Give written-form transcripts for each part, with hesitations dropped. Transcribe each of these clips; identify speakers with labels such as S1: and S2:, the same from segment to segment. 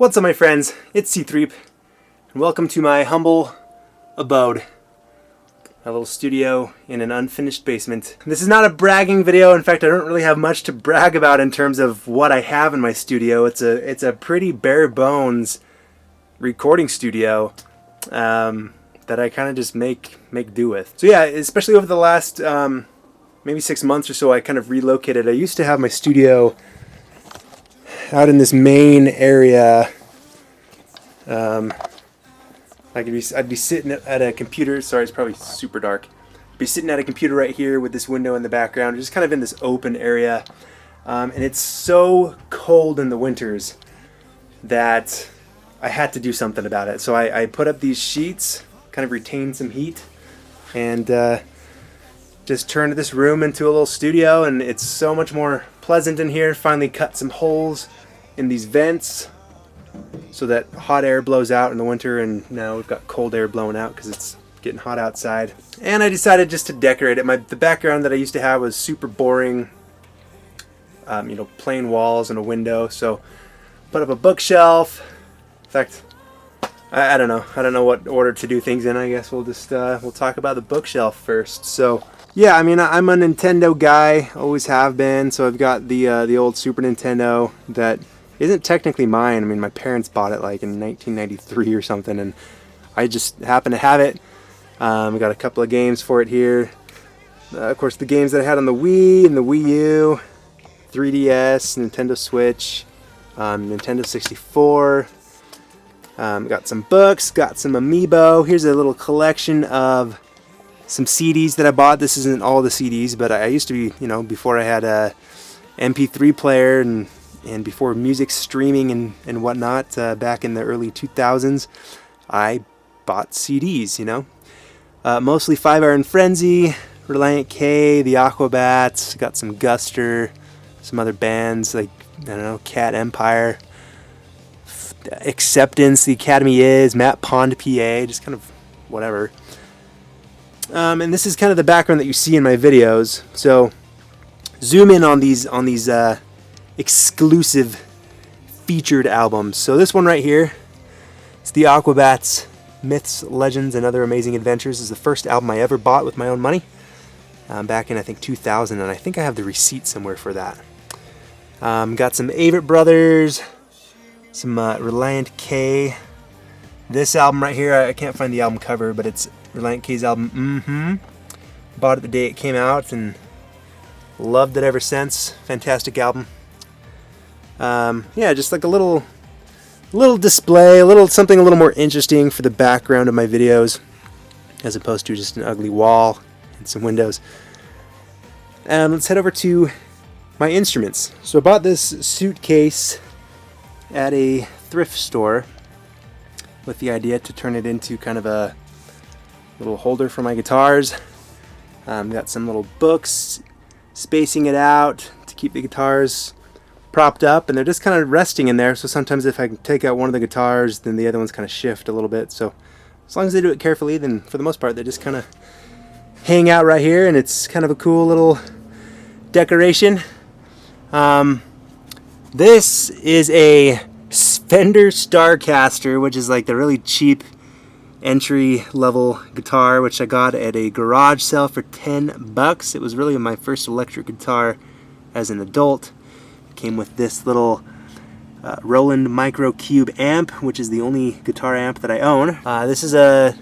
S1: What's up, my friends? It's C-Threep, and welcome to my humble abode. A little studio in an unfinished basement. This is not a bragging video. In fact, I don't really have much to brag about in terms of what I have in my studio. It's a pretty bare bones recording studio that I kind of just make do with. So yeah, especially over the last maybe 6 months or so, I kind of relocated. I used to have my studio out in this main area. I'd be sitting at a computer. Sorry, it's probably super dark. I'd be sitting at a computer right here with this window in the background, just kind of in this open area. And it's so cold in the winters that I had to do something about it. So I put up these sheets, kind of retain some heat, and just turned this room into a little studio. And it's so much more pleasant in here. Finally cut some holes in these vents so that hot air blows out in the winter, and now we've got cold air blowing out because it's getting hot outside. And I decided just to decorate it. The background that I used to have was super boring, plain walls and a window. So put up a bookshelf. In fact, I don't know what order to do things in. I guess we'll just we'll talk about the bookshelf first. So yeah, I mean, I'm a Nintendo guy, always have been. So I've got the old Super Nintendo that isn't technically mine. I mean, my parents bought it like in 1993 or something, and I just happen to have it. We got a couple of games for it here. Of course, the games that I had on the Wii and the Wii U, 3DS, Nintendo Switch, Nintendo 64. Got some books, got some Amiibo. Here's a little collection of some CDs that I bought. This isn't all the CDs, but I used to be, before I had a MP3 player and before music streaming and whatnot, back in the early 2000s, I bought CDs, mostly 5 Hour and Frenzy, Reliant K, the Aquabats, got some Guster, some other bands like, Cat Empire, Acceptance, The Academy Is, Matt Pond PA, just kind of whatever. And this is kind of the background that you see in my videos. So zoom in on these exclusive featured albums. So this one right here, it's the Aquabats Myths, Legends, and Other Amazing Adventures. This is the first album I ever bought with my own money, back in I think 2000, and I think I have the receipt somewhere for that. Got some Avett Brothers, some Reliant K. This album right here, I can't find the album cover, but it's Reliant K's album. Bought it the day it came out and loved it ever since. Fantastic album. Yeah, just like a little display, something a little more interesting for the background of my videos, as opposed to just an ugly wall and some windows. Let's head over to my instruments. So I bought this suitcase at a thrift store with the idea to turn it into kind of a little holder for my guitars. Got some little books spacing it out to keep the guitars propped up, and they're just kind of resting in there. So sometimes if I can take out one of the guitars, then the other ones kind of shift a little bit. So as long as they do it carefully, then for the most part they just kind of hang out right here, and it's kind of a cool little decoration. This is a Fender Starcaster, which is like the really cheap entry level guitar, which I got at a garage sale for $10. It was really my first electric guitar as an adult. It came with this little Roland Micro Cube amp, which is the only guitar amp that I own. This is I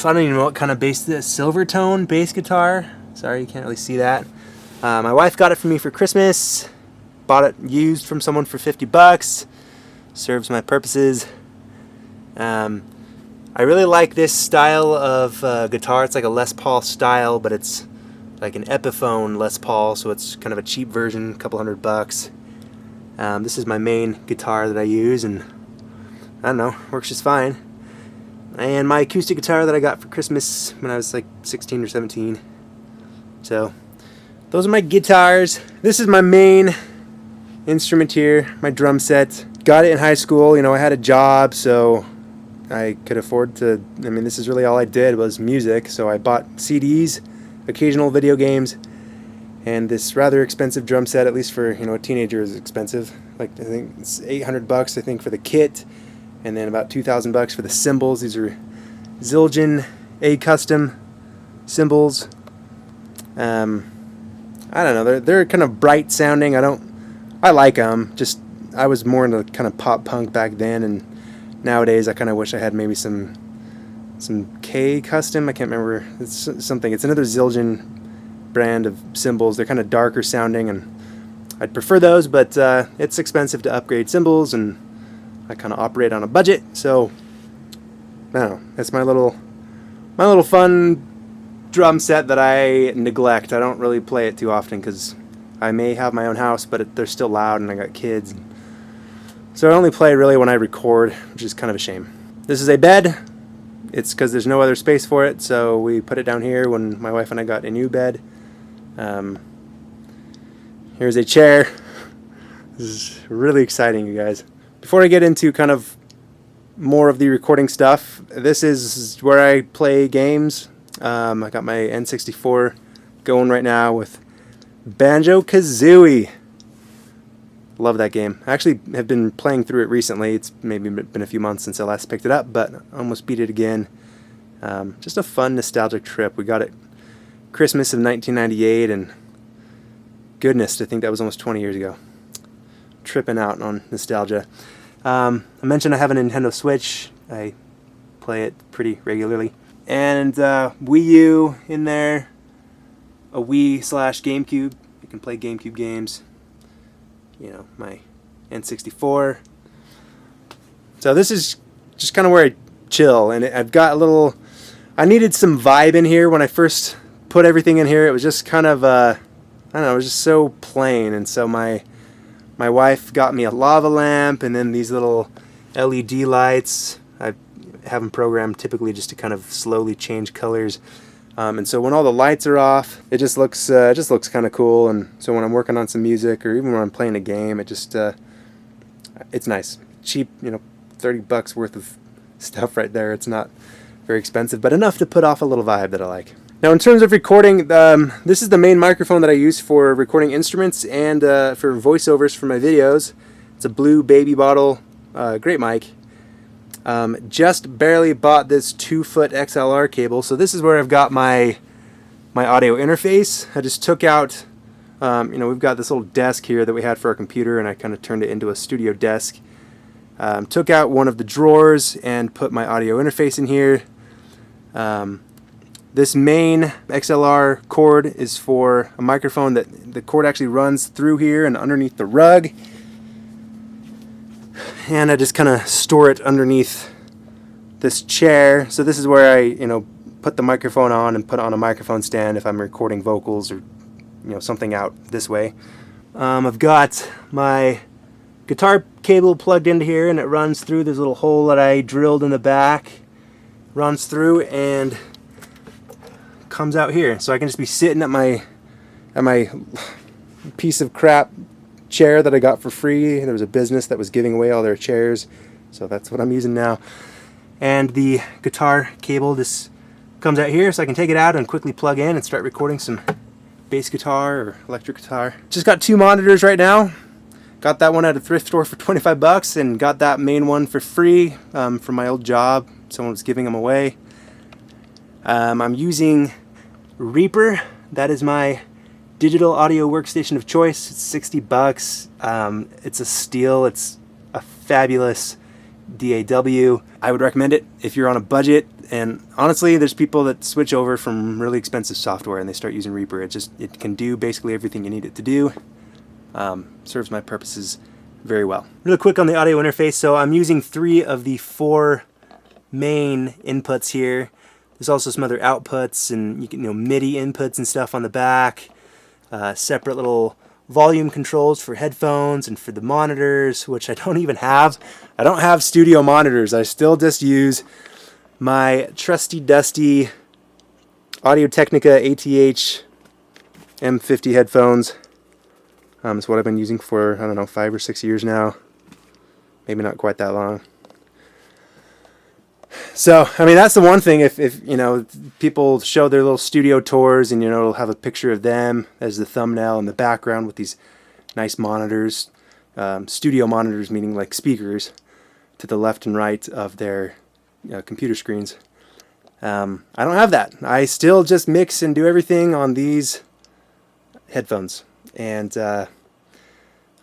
S1: don't even know what kind of bass this is. Silvertone bass guitar. Sorry, you can't really see that. My wife got it for me for Christmas. Bought it used from someone for $50. Serves my purposes. I really like this style of guitar. It's like a Les Paul style, but it's like an Epiphone Les Paul, so it's kind of a cheap version, a couple $100. This is my main guitar that I use, and I don't know, works just fine. And my acoustic guitar that I got for Christmas when I was like 16 or 17. So those are my guitars. This is my main instrument here, my drum set. Got it in high school. I had a job, so I could afford to, this is really all I did was music. So I bought CDs, occasional video games, and this rather expensive drum set, at least for, you know, a teenager, is expensive. Like, I think it's $800, I think, for the kit, and then about $2,000 for the cymbals. These are Zildjian A custom cymbals. I don't know. They're kind of bright sounding. I like them. Just I was more into kind of pop punk back then, and nowadays I kind of wish I had maybe some K custom. I can't remember. It's something. It's another Zildjian brand of cymbals. They're kind of darker sounding, and I'd prefer those, but it's expensive to upgrade cymbals, and I kind of operate on a budget, so I don't know. That's my little fun drum set that I neglect. I don't really play it too often because I may have my own house, but they're still loud, and I got kids, so I only play really when I record, which is kind of a shame. This is a bed. It's because there's no other space for it, so we put it down here when my wife and I got a new bed. Here's a chair. This is really exciting, you guys. Before I get into kind of more of the recording stuff, this is where I play games. I got my N64 going right now with Banjo-Kazooie. Love that game. I actually have been playing through it recently. It's maybe been a few months since I last picked it up, but I almost beat it again. Just a fun nostalgic trip. We got it Christmas of 1998, and goodness, I think that was almost 20 years ago. Tripping out on nostalgia. I mentioned I have a Nintendo Switch. I play it pretty regularly. And Wii U in there. A Wii/GameCube. You can play GameCube games. You know, my N64. So this is just kind of where I chill. And I've got a little... I needed some vibe in here when I first put everything in here. It was just kind of... I don't know, it was just so plain. And so my wife got me a lava lamp, and then these little LED lights. I have them programmed typically just to kind of slowly change colors. And so when all the lights are off, it just looks kind of cool. And so when I'm working on some music, or even when I'm playing a game, it just it's nice, cheap, you know, $30 worth of stuff right there. It's not very expensive, but enough to put off a little vibe that I like. Now, in terms of recording, this is the main microphone that I use for recording instruments and for voiceovers for my videos. It's a blue baby bottle, great mic. Just barely bought this 2-foot XLR cable, so this is where I've got my audio interface. I just took out, you know, we've got this little desk here that we had for our computer, and I kind of turned it into a studio desk. Took out one of the drawers and put my audio interface in here. This main XLR cord is for a microphone that the cord actually runs through here and underneath the rug. And I just kind of store it underneath this chair. So this is where I, you know, put the microphone on and put it on a microphone stand if I'm recording vocals or, you know, something out this way. I've got my guitar cable plugged into here, and it runs through this little hole that I drilled in the back. Runs through and comes out here, so I can just be sitting at my piece of crap chair that I got for free. There was a business that was giving away all their chairs, so that's what I'm using now. And the guitar cable just comes out here, so I can take it out and quickly plug in and start recording some bass guitar or electric guitar. Just got 2 monitors right now. Got that one at a thrift store for $25, and got that main one for free from my old job. Someone was giving them away. I'm using Reaper. That is my digital audio workstation of choice. It's $60. It's a steal. It's a fabulous DAW. I would recommend it if you're on a budget. And honestly, there's people that switch over from really expensive software and they start using Reaper. It can do basically everything you need it to do. Serves my purposes very well. Really quick on the audio interface. So I'm using 3 of the 4 main inputs here. There's also some other outputs, and you can, you know, MIDI inputs and stuff on the back. Separate little volume controls for headphones and for the monitors, which I don't even have. I don't have studio monitors. I still just use my trusty dusty Audio-Technica ATH M50 headphones. It's what I've been using for, I don't know, 5 or 6 years now. Maybe not quite that long. So, I mean, that's the one thing. If you know, people show their little studio tours, and you know, it'll have a picture of them as the thumbnail in the background with these nice monitors, studio monitors, meaning like speakers, to the left and right of their computer screens. I don't have that. I still just mix and do everything on these headphones, and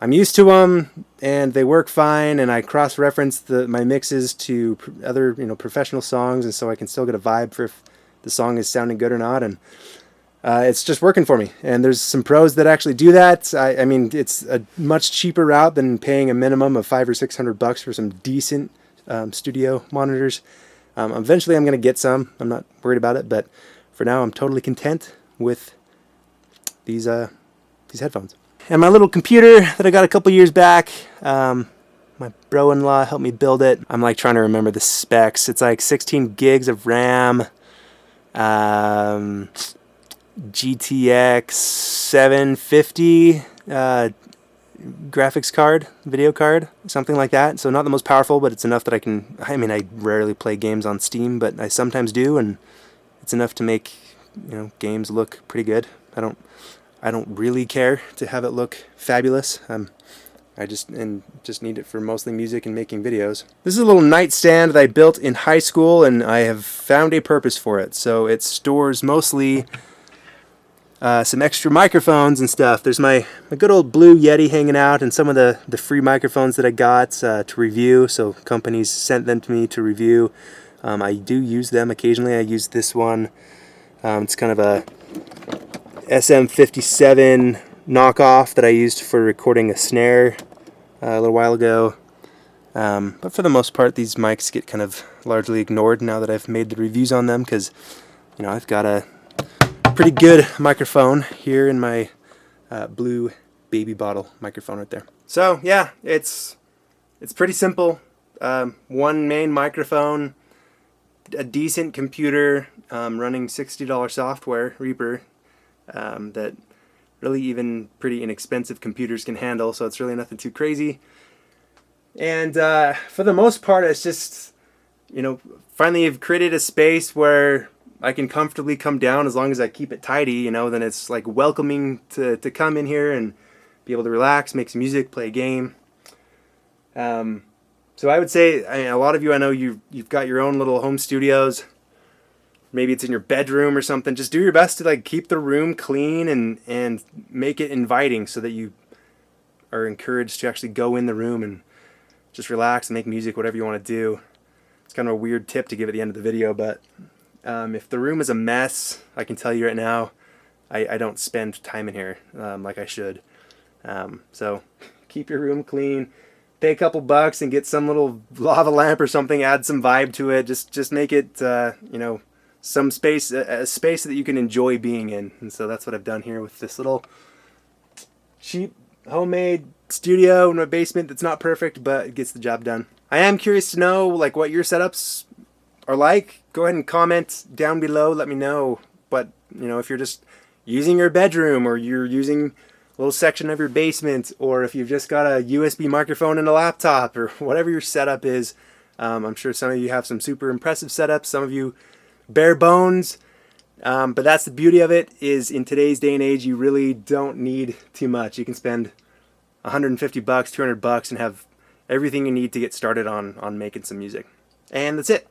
S1: I'm used to them, and they work fine, and I cross-reference my mixes to other, professional songs, and so I can still get a vibe for if the song is sounding good or not, and it's just working for me. And there's some pros that actually do that. I mean, it's a much cheaper route than paying a minimum of $500 or $600 for some decent studio monitors. Eventually I'm going to get some. I'm not worried about it, but for now I'm totally content with these headphones. And my little computer that I got a couple years back, my bro-in-law helped me build it. I'm like trying to remember the specs. It's like 16 gigs of RAM, GTX 750 graphics card, video card, something like that. So not the most powerful, but it's enough that I rarely play games on Steam, but I sometimes do, and it's enough to make, games look pretty good. I don't really care to have it look fabulous. I just need it for mostly music and making videos. This is a little nightstand that I built in high school, and I have found a purpose for it. So it stores mostly some extra microphones and stuff. There's my good old Blue Yeti hanging out, and some of the free microphones that I got to review. So companies sent them to me to review. I do use them occasionally. I use this one. It's kind of a SM57 knockoff that I used for recording a snare a little while ago. But for the most part, these mics get kind of largely ignored now that I've made the reviews on them, because I've got a pretty good microphone here in my blue baby bottle microphone right there. So yeah, it's pretty simple. One main microphone, a decent computer, running $60 software, Reaper, that really even pretty inexpensive computers can handle, so it's really nothing too crazy. And for the most part, it's just, finally I've created a space where I can comfortably come down as long as I keep it tidy, then it's like welcoming to come in here and be able to relax, make some music, play a game. So I would say, a lot of you, I know you've got your own little home studios. Maybe it's in your bedroom or something. Just do your best to keep the room clean and make it inviting, so that you are encouraged to actually go in the room and just relax and make music, whatever you want to do. It's kind of a weird tip to give at the end of the video, but if the room is a mess, I can tell you right now, I don't spend time in here like I should. So keep your room clean. Pay a couple bucks and get some little lava lamp or something. Add some vibe to it. Just make it, some space, a space that you can enjoy being in. And so that's what I've done here with this little cheap homemade studio in my basement that's not perfect, but it gets the job done. I am curious to know what your setups are like. Go ahead and comment down below. Let me know. But if you're just using your bedroom, or you're using a little section of your basement, or if you've just got a USB microphone and a laptop, or whatever your setup is. I'm sure some of you have some super impressive setups. Some of you bare bones. But that's the beauty of it, is in today's day and age, you really don't need too much. You can spend $150, $200 and have everything you need to get started on making some music. And that's it.